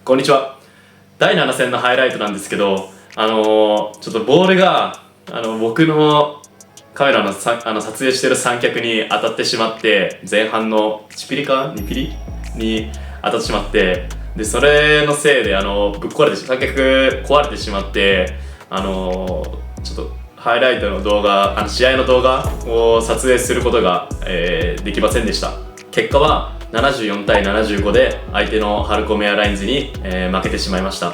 こんにちは。第7戦のハイライトなんですけど、ちょっとボールが僕のカメラの撮影してる三脚に当たってしまって、前半の1ピリか2ピリに当たってしまって、でそれのせいでぶっ壊れて三脚壊れてしまって、ちょっとハイライトの動画、試合の動画を撮影することが、できませんでした。結果は74対75で相手のハルコメアラインズに、負けてしまいました。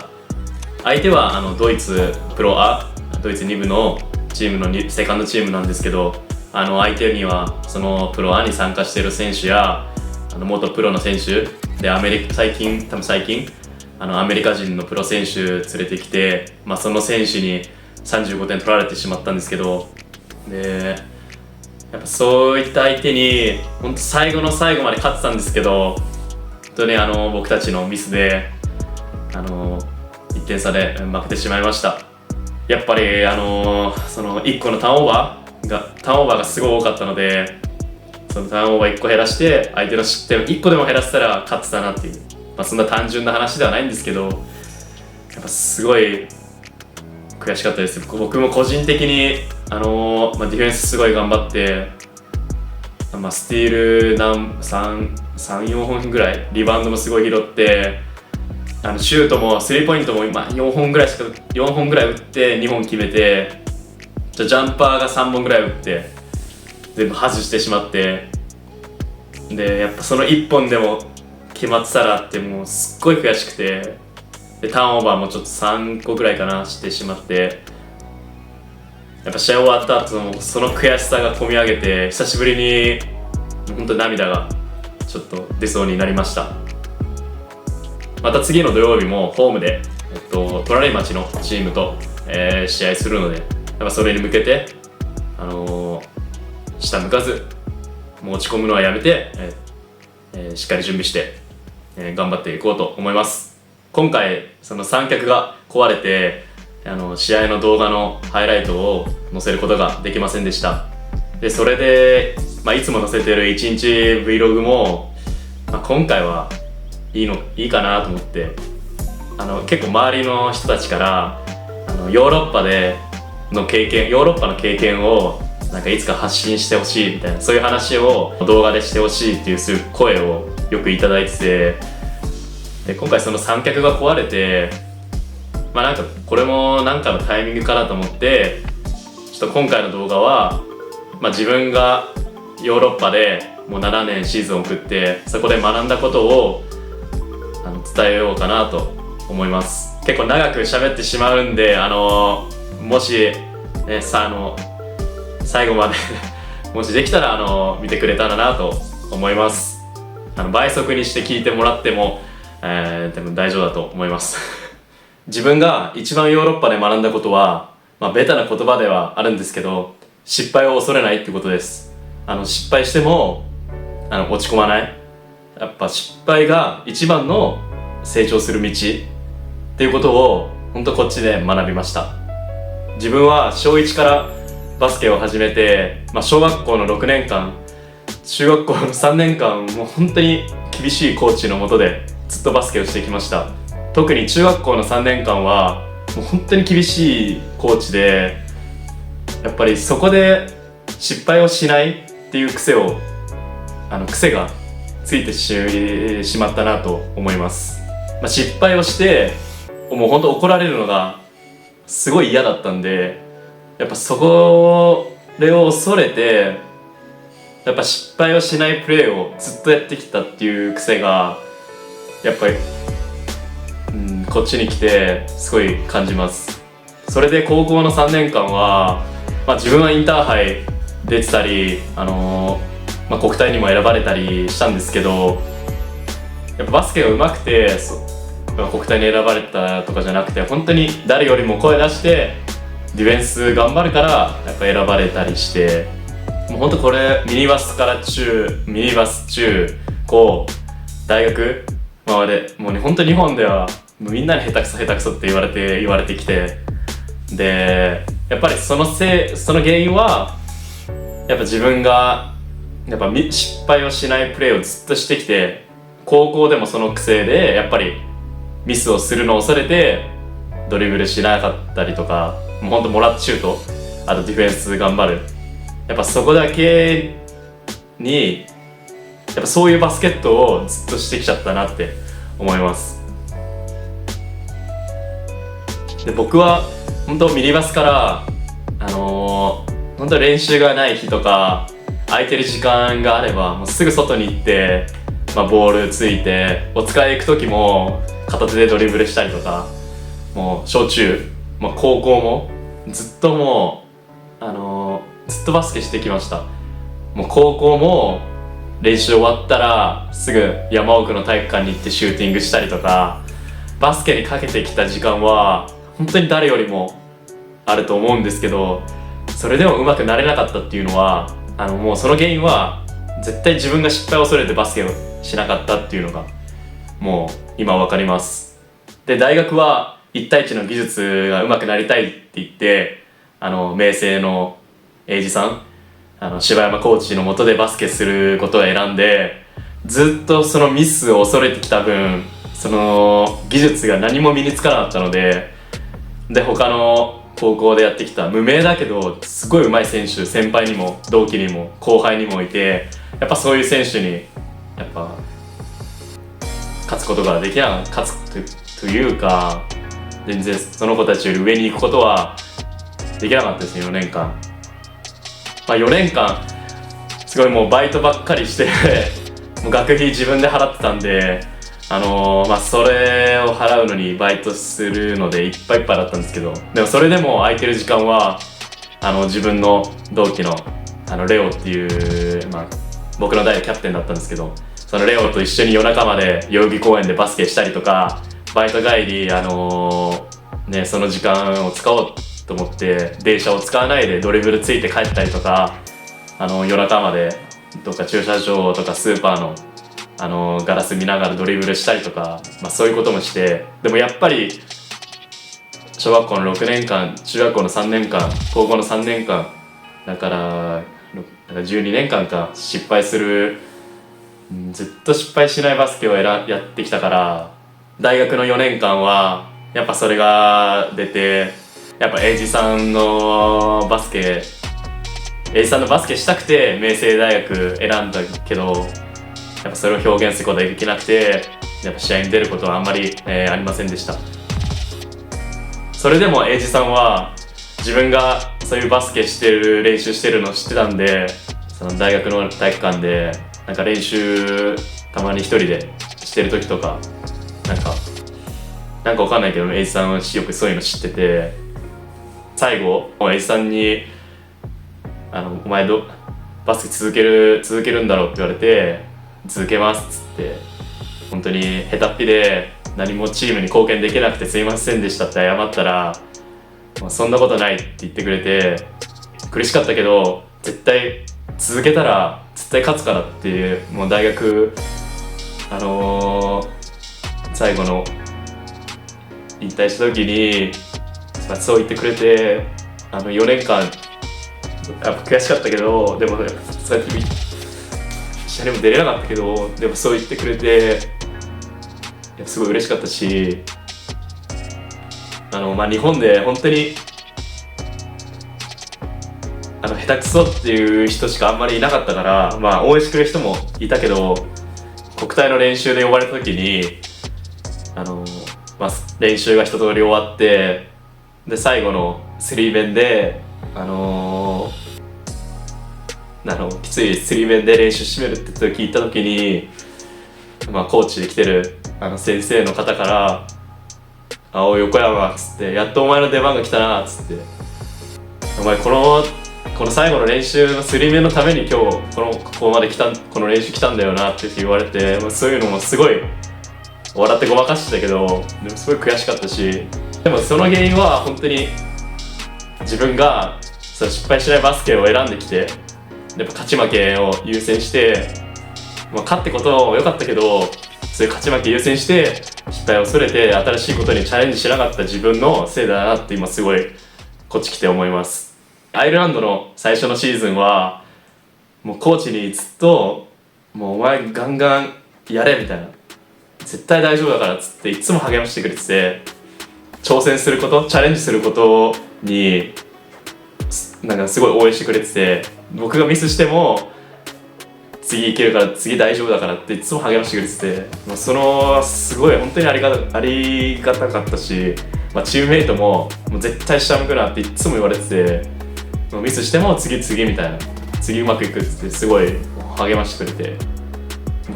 相手はドイツプロ A、ドイツ2部のチームのセカンドチームなんですけど、相手にはそのプロ A に参加している選手や元プロの選手で、最近アメリカ人のプロ選手連れてきて、その選手に35点取られてしまったんですけど、でやっぱそういった相手に本当最後の最後まで勝ってたんですけど、本当に僕たちのミスで1点差で負けてしまいました。やっぱりその1個のターンオーバーがすごい多かったので、そのターンオーバー1個減らして相手の失点を1個でも減らせたら勝ってたなっていう、そんな単純な話ではないんですけど、やっぱすごい悔しかったです。僕も個人的にディフェンスすごい頑張って、スティール3-4本ぐらい、リバウンドもすごい拾って、シュートもスリーポイントも今4本ぐらい打って2本決めて、ジャンパーが3本ぐらい打って全部外してしまって、でやっぱその1本でも決まってたらってもうすっごい悔しくて、でターンオーバーもちょっと3個ぐらいかなしてしまって、やっぱ試合終わった後のその悔しさが込み上げて、久しぶりに本当に涙がちょっと出そうになりました。また次の土曜日もホームで、隣町のチームと、試合するので、やっぱそれに向けて、下向かず持ち込むのはやめて、しっかり準備して、頑張っていこうと思います。今回その三脚が壊れて試合の動画のハイライトを載せることができませんでした。でそれで、いつも載せてる1日 Vlog も、今回はいいかなと思って、結構周りの人たちからヨーロッパの経験をなんかいつか発信してほしいみたいな、そういう話を動画でしてほしいっていうそういう声をよくいただいてて、で今回その三脚が壊れて、なんかこれもなんかのタイミングかなと思って、ちょっと今回の動画は、自分がヨーロッパでもう7年シーズンを送って、そこで学んだことを伝えようかなと思います。結構長く喋ってしまうんで、もし、最後までもしできたら見てくれたらなと思います。倍速にして聞いてもらっても、でも大丈夫だと思います自分が一番ヨーロッパで学んだことは、ベタな言葉ではあるんですけど、失敗を恐れないってことです。失敗しても落ち込まない。やっぱ失敗が一番の成長する道っていうことを本当こっちで学びました。自分は小1からバスケを始めて、小学校の6年間中学校の3年間もう本当に厳しいコーチの下でずっとバスケをしてきました。特に中学校の3年間はもう本当に厳しいコーチで、やっぱりそこで失敗をしないっていう癖がついてしまったなと思います。失敗をしてもう本当怒られるのがすごい嫌だったんで、やっぱそれを恐れて、やっぱ失敗をしないプレーをずっとやってきたっていう癖がやっぱり、こっちに来てすごい感じます。それで高校の3年間は、自分はインターハイ出てたり、国体にも選ばれたりしたんですけど、やっぱバスケが上手くて国体に選ばれたとかじゃなくて、本当に誰よりも声出してディフェンス頑張るからやっぱ選ばれたりして、もう本当これミニバス中高大学までもうね、本当日本ではもうみんなに下手くそって言われてきて、でやっぱりその原因はやっぱ自分がやっぱ失敗をしないプレーをずっとしてきて、高校でもその癖でやっぱりミスをするのを恐れてドリブルしなかったりとか、もうほんともらってシュート、あとディフェンス頑張る、やっぱそこだけにやっぱそういうバスケットをずっとしてきちゃったなって思います。で僕は本当ミニバスから本当練習がない日とか空いてる時間があればもうすぐ外に行って、ボールついてお使い行く時も片手でドリブルしたりとか、もう小中、高校もずっとずっとバスケしてきました。もう高校も練習終わったらすぐ山奥の体育館に行ってシューティングしたりとか、バスケにかけてきた時間は本当に誰よりもあると思うんですけど、それでも上手くなれなかったっていうのはもうその原因は絶対自分が失敗を恐れてバスケをしなかったっていうのがもう今わかります。で大学は1対1の技術が上手くなりたいって言って明星の英二さん柴山コーチの下でバスケすることを選んで、ずっとそのミスを恐れてきた分その技術が何も身につかなかったので、他の高校でやってきた無名だけどすごい上手い選手、先輩にも同期にも後輩にもいて、やっぱそういう選手にやっぱ勝つことができなかった、勝つというか全然その子たちより上に行くことはできなかったですね。4年間4年間すごいもうバイトばっかりしてもう学費自分で払ってたんでそれを払うのにバイトするのでいっぱいいっぱいだったんですけど、でもそれでも空いてる時間は自分の同期のレオっていう、僕の代のキャプテンだったんですけど、そのレオと一緒に夜中まで代々木公園でバスケしたりとか、バイト帰りその時間を使おうと思って電車を使わないでドリブルついて帰ったりとか、夜中までどっか駐車場とかスーパーのガラス見ながらドリブルしたりとか、そういうこともして、でもやっぱり小学校の6年間、中学校の3年間、高校の3年間だから12年間か失敗する、ずっと失敗しないバスケをやってきたから、大学の4年間はやっぱそれが出て、やっぱ英二さんのバスケしたくて明星大学選んだけど、やっぱそれを表現することができなくて、やっぱ試合に出ることはあんまり、ありませんでした。それでも英二さんは自分がそういうバスケしてる練習してるのを知ってたんで、その大学の体育館でなんか練習たまに一人でしてる時とかなんかわかんないけど英二さんはよくそういうの知ってて、最後英二さんにお前バスケ続けるんだろうって言われて、続けますっつって、本当に下手っぴで何もチームに貢献できなくてすいませんでしたって謝ったら、そんなことないって言ってくれて、苦しかったけど絶対続けたら絶対勝つからっていう、もう大学最後の引退した時にそう言ってくれて、4年間やっぱ悔しかったけど、でもそうやって試合にも出れなかったけど、でもそう言ってくれてすごい嬉しかったし、日本で本当に下手くそっていう人しかあんまりいなかったから、応援してくれる人もいたけど、国体の練習で呼ばれた時に練習が一通り終わって、で最後のスリーメンできついスリーメンで練習締めるって聞いた時に、コーチで来てる先生の方から「おい横山」っつって「やっとお前の出番が来たな」っつって「お前この最後の練習のスリーメンのために今日ここまでこの練習来たんだよな」って言われて、そういうのもすごい笑ってごまかしてたけど、でもすごい悔しかったし、でもその原因は本当に自分が失敗しないバスケを選んできて、やっぱ勝ち負けを優先して、勝ってことも良かったけど、そういう勝ち負け優先して失敗を恐れて新しいことにチャレンジしなかった自分のせいだなって今すごいこっち来て思います。アイルランドの最初のシーズンはもうコーチにずっと「もうお前ガンガンやれ」みたいな、絶対大丈夫だからっつっていつも励ましてくれてて、挑戦すること、チャレンジすることになんかすごい応援してくれてて、僕がミスしても次いけるから、次大丈夫だからっていつも励ましてくれてて、そのすごい本当にありがたかったし、チームメイトももう絶対下向くなっていつも言われてて、ミスしても次みたいな、次うまくいくってすごい励ましてくれて、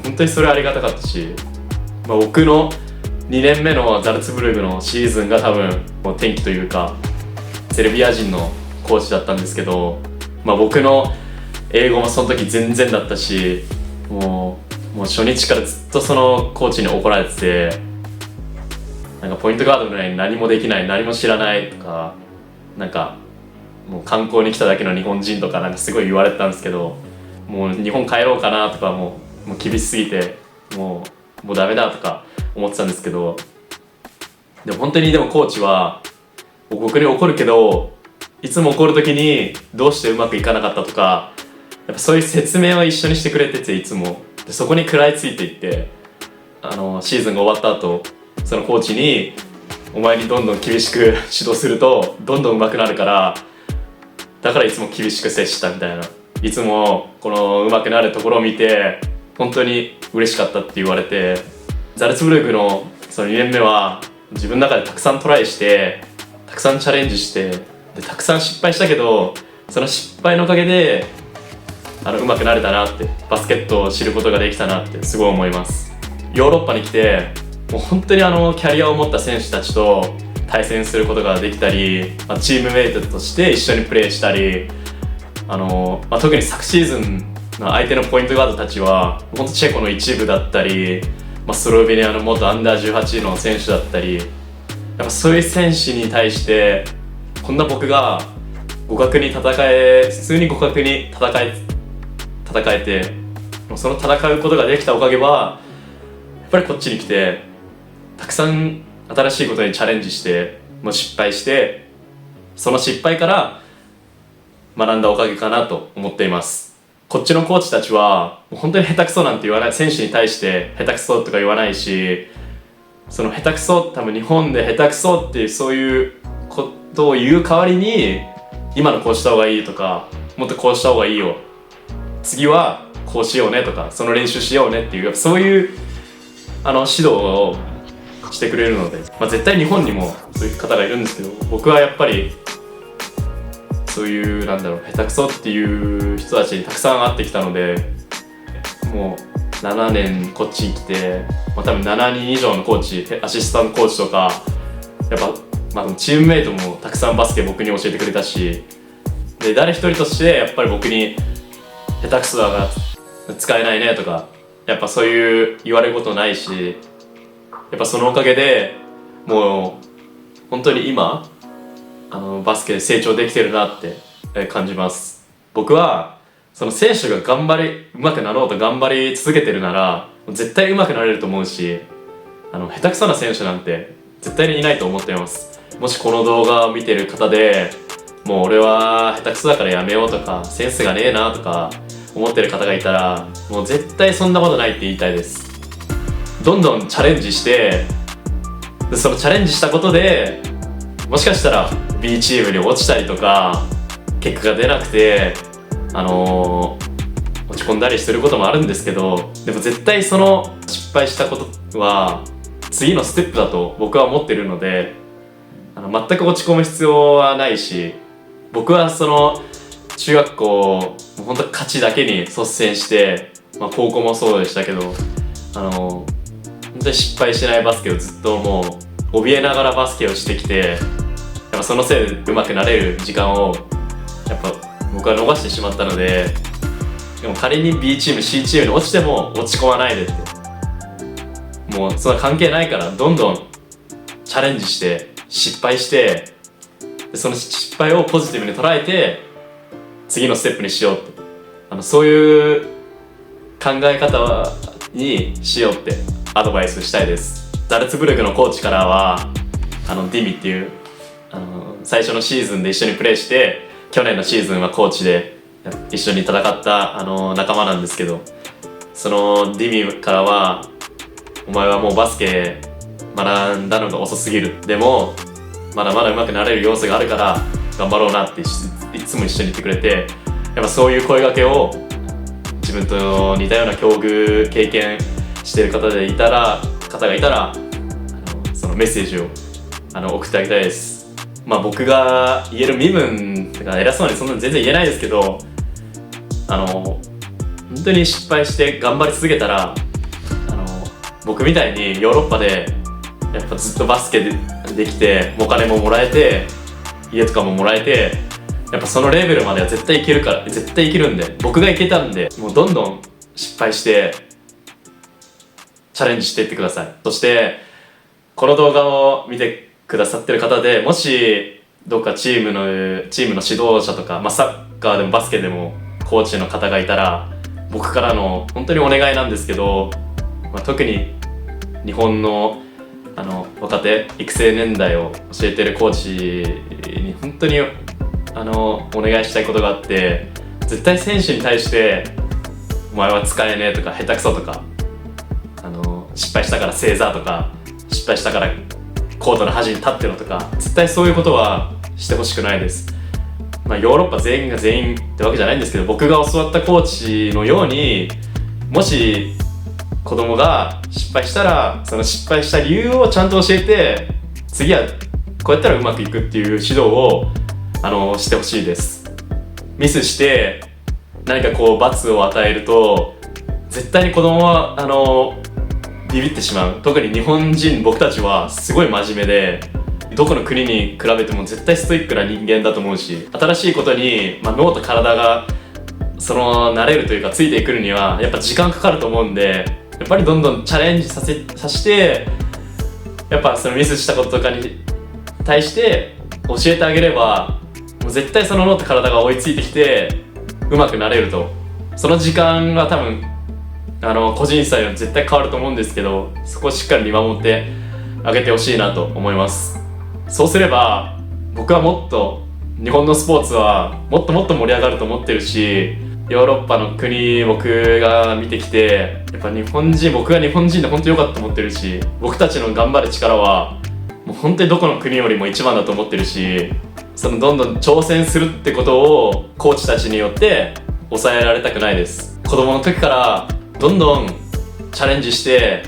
本当にそれありがたかったし、僕の2年目のザルツブルグのシーズンが多分もう転機というか、セルビア人のコーチだったんですけど、僕の英語もその時全然だったし、もう初日からずっとそのコーチに怒られてて、なんかポイントガードのように何もできない、何も知らないとか、なんかもう観光に来ただけの日本人とかなんかすごい言われてたんですけど、もう日本帰ろうかなとかもう厳しすぎてもうダメだとか思ってたんですけど、でも本当にでもコーチは僕に怒るけど、いつも怒る時にどうしてうまくいかなかったとか、やっぱそういう説明を一緒にしてくれてて、いつもでそこに食らいついていって、シーズンが終わった後そのコーチにお前にどんどん厳しく指導するとどんどん上手くなるから、だからいつも厳しく接したみたいな、いつもこの上手くなるところを見て本当に嬉しかったって言われて、ザルツブルクのその2年目は自分の中でたくさんトライして、たくさんチャレンジして、でたくさん失敗したけど、その失敗のおかげで上手くなれたなって、バスケットを知ることができたなってすごい思います。ヨーロッパに来てもう本当にキャリアを持った選手たちと対戦することができたり、チームメイトとして一緒にプレーしたり、特に昨シーズンの相手のポイントガードたちは本当チェコの一部だったり、スロベニアの元アンダー18の選手だったり、やっぱそういう選手に対してこんな僕が普通に互角に戦えて、その戦うことができたおかげはやっぱりこっちに来てたくさん新しいことにチャレンジして、もう失敗して、その失敗から学んだおかげかなと思っています。こっちのコーチたちはもう本当に下手くそなんて言わない、選手に対して下手くそとか言わないし、その下手くそ、多分日本で下手くそっていうそういうことを言う代わりに、今のこうした方がいいとか、もっとこうした方がいいよ、次はこうしようねとか、その練習しようねっていう、そういう指導をしてくれるので、絶対日本にもそういう方がいるんですけど、僕はやっぱりそういう下手くそっていう人たちにたくさん会ってきたので、もう7年こっちに来て、多分7人以上のコーチ、アシスタントコーチとか、やっぱ、チームメイトもたくさんバスケ僕に教えてくれたし、で誰一人としてやっぱり僕に下手くそだから使えないねとか、やっぱそういう言われることないし、やっぱそのおかげでもう本当に今バスケで成長できてるなって感じます。僕はその選手が上手くなろうと頑張り続けてるなら絶対上手くなれると思うし、下手くそな選手なんて絶対にいないと思っています。もしこの動画を見てる方で、もう俺は下手くそだからやめようとか、センスがねえなとか思ってる方がいたら、もう絶対そんなことないって言いたいです。どんどんチャレンジして、でそのチャレンジしたことでもしかしたら B チームに落ちたりとか、結果が出なくて落ち込んだりすることもあるんですけど、でも絶対その失敗したことは次のステップだと僕は思ってるので、全く落ち込む必要はないし、僕はその中学校本当勝ちだけに率先して、高校もそうでしたけど、本当に失敗しないバスケをずっともう怯えながらバスケをしてきて、やっぱそのせいで上手くなれる時間をやっぱ僕は逃してしまったので、でも仮に B チーム C チームに落ちても落ち込まないでって、もうそんな関係ないからどんどんチャレンジして失敗して、でその失敗をポジティブに捉えて次のステップにしようって、そういう考え方にしようってアドバイスしたいです。ザルツブルクのコーチからはディミっていう最初のシーズンで一緒にプレーして、去年のシーズンはコーチで一緒に戦った仲間なんですけど、そのディミからはお前はもうバスケ学んだのが遅すぎる、でもまだまだ上手くなれる要素があるから頑張ろうなっていつも一緒に言ってくれて、やっぱそういう声掛けを自分と似たような境遇経験している方がいたらそのメッセージを送ってあげたいです。僕が言える身分とか偉そうにそんな全然言えないですけど、本当に失敗して頑張り続けたら僕みたいにヨーロッパでやっぱずっとバスケできてお金ももらえて家とかももらえて、やっぱそのレベルまでは絶対いけるんで、僕がいけたんで、もうどんどん失敗してチャレンジしていってください。そしてこの動画を見てくださってる方で、もしどっかチームの指導者とか、サッカーでもバスケでもコーチの方がいたら、僕からの本当にお願いなんですけど、特に日本の若手育成年代を教えてるコーチに本当にお願いしたいことがあって、絶対選手に対してお前は使えねえとか下手くそとか失敗したから正座とか失敗したからコートの端に立ってろとか、絶対そういうことはしてほしくないです。ヨーロッパ全員が全員ってわけじゃないんですけど、僕が教わったコーチのように、もし子供が失敗したらその失敗した理由をちゃんと教えて、次はこうやったらうまくいくっていう指導をしてほしいです。ミスして何か罰を与えると絶対に子供はビビってしまう。特に日本人、僕たちはすごい真面目で、どこの国に比べても絶対ストイックな人間だと思うし、新しいことに、脳と体が慣れるというかついてくるにはやっぱ時間かかると思うんで、やっぱりどんどんチャレンジさせて、やっぱそのミスしたこととかに対して教えてあげれば、もう絶対その脳と体が追いついてきて上手くなれると。その時間は多分個人差は絶対変わると思うんですけど、そこをしっかり見守ってあげてほしいなと思います。そうすれば僕はもっと日本のスポーツはもっともっと盛り上がると思ってるし、ヨーロッパの国僕が見てきて、やっぱ僕が日本人で本当に良かったと思ってるし、僕たちの頑張る力はもう本当にどこの国よりも一番だと思ってるし、どんどん挑戦するってことをコーチたちによって抑えられたくないです。子供の時からどんどんチャレンジして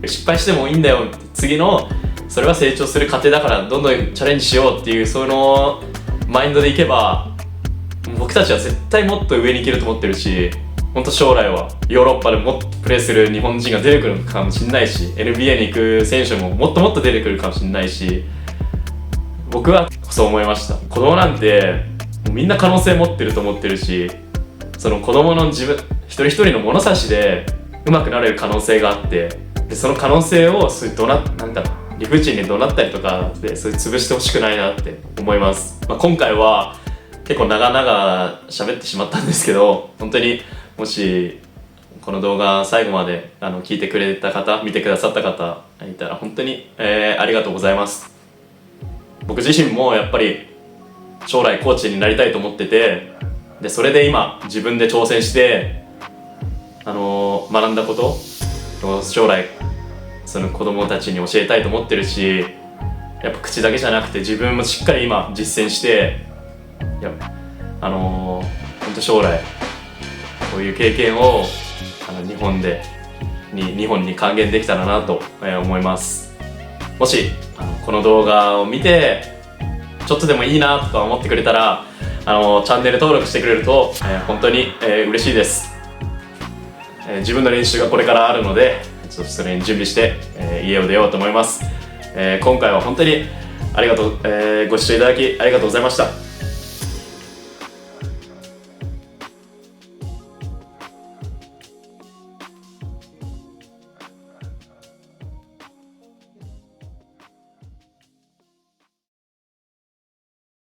失敗してもいいんだよ、次のそれは成長する過程だからどんどんチャレンジしようっていうそのマインドでいけば、僕たちは絶対もっと上に行けると思ってるし、本当将来はヨーロッパでもっとプレーする日本人が出てくるかもしれないし、 NBA に行く選手ももっともっと出てくるかもしれないし、僕はそう思いました。子供なんてみんな可能性持ってると思ってるし、その子供の自分一人一人の物差しで上手くなれる可能性があって、でその可能性をそういう理不尽に怒鳴ったりとかでそれ潰してほしくないなって思います。今回は結構長々喋ってしまったんですけど、本当にもしこの動画最後まで聞いてくれた方、見てくださった方いたら本当に、ありがとうございます。僕自身もやっぱり将来コーチになりたいと思ってて、でそれで今自分で挑戦して学んだことを将来その子供たちに教えたいと思ってるし、やっぱ口だけじゃなくて自分もしっかり今実践して、本当将来こういう経験を日本に還元できたらなと思います。もしこの動画を見てちょっとでもいいなとか思ってくれたらチャンネル登録してくれると、本当に、嬉しいです。自分の練習がこれからあるのでちょっとそれに準備して、家を出ようと思います。今回は本当にご視聴いただきありがとうございました。